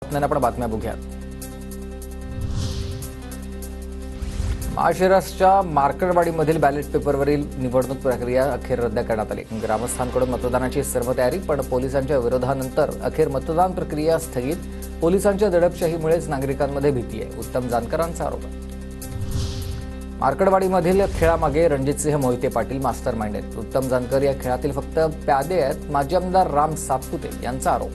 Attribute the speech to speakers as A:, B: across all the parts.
A: बातम्यांना आपण बातम्या बघूयात। महाशिरासच्या मार्कडवाडीमधील बॅलेट पेपरवरील निवडणूक प्रक्रिया अखेर रद्द करण्यात आली। ग्रामस्थांकडून मतदानाची सर्व तयारी, पण पोलिसांच्या विरोधानंतर अखेर मतदान प्रक्रिया स्थगित। पोलिसांच्या दडपशाहीमुळेच नागरिकांमध्ये भीती आहे, उत्तम जानकरांचा आरोप। मार्कडवाडीमधील खेळामागे रणजितसिंह मोहिते पाटील मास्टरमाइंड आहेत। उत्तम जानकर या खेळातील फक्त प्यादे आहेत, माजी आमदार राम सातपुते यांचा आरोप।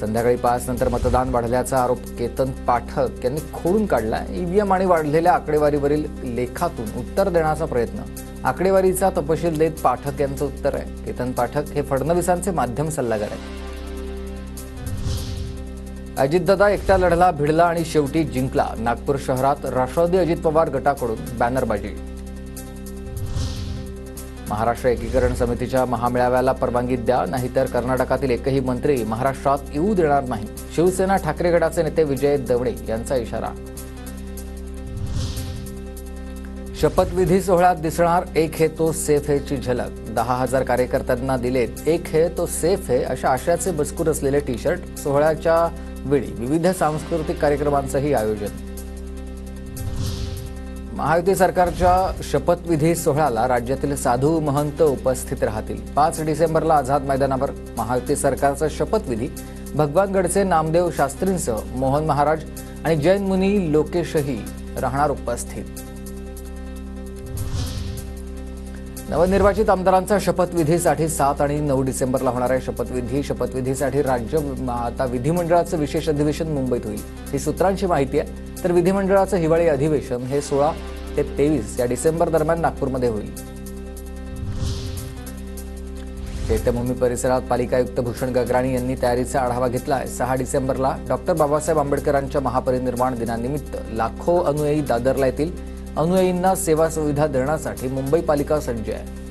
A: संध्याकाळी 5 नंतर मतदान वाढल्याचा आरोप केतन पाठक यांनी खोडून काढला। ईव्हीएम आणि वाढलेल्या आकडेवारीवरील लेखातून उत्तर देण्याचा प्रयत्न। आकडेवारीचा तपशील देत पाठक यांचं उत्तर आहे। केतन पाठक हे फडणवीसांचे माध्यम सल्लागार आहेत। अजितदादा एकटा लढला, भिडला आणि शेवटी जिंकला। नागपूर शहरात राष्ट्रवादी अजित पवार गटाकडून बॅनरबाजी। महाराष्ट्र एकीकरण समितीच्या महामेळाव्याला परवानगी द्या, नाहीतर कर्नाटकातील एकही मंत्री महाराष्ट्रात येऊ देणार नाही। शिवसेना ठाकरे गटाचे नेते विजय दवडे यांचा इशारा। शपथविधी सोहळ्यात दिसणार एक है तो सेफ है ची झलक। 10,000 कार्यकर्त्यांना दिलेत एक है तो सेफ है अशा आशयाचे मजकूर असलेले टी शर्ट। सोहळ्याच्या वेळी विविध सांस्कृतिक कार्यक्रमांचंही आयोजन। महायुती सरकारच्या शपथविधी सोहळ्याला राज्यातील साधू महंत उपस्थित राहतील। 5 डिसेंबरला आझाद मैदानावर महायुती सरकारचा शपथविधी। भगवान गडचे नामदेव शास्त्रींसह मोहन महाराज आणि जैन मुनी लोकेशही राहणार उपस्थित। नवनिर्वाचित आमदारांचा शपथविधीसाठी 7 आणि 9 डिसेंबरला होणार आहे शपथविधीसाठी राज्य आता विधिमंडळाचं विशेष अधिवेशन मुंबईत होईल, ही सूत्रांची माहिती आहे। तर विधिमंडळाचं हिवाळी अधिवेशन हे 16 ते 23 या डिसेंबर दरम्यान नागपूरमध्ये होईल। चैत्यभूमी परिसरात पालिका आयुक्त भूषण गगराणी यांनी तयारीचा आढावा घेतला आहे। 6 डिसेंबरला डॉक्टर बाबासाहेब आंबेडकरांच्या महापरिनिर्वाण दिनानिमित्त लाखो अनुयायी दादरला येतील। अनुयायींना सेवा सुविधा देण्यासाठी मुंबई पालिका सज्ज आहे।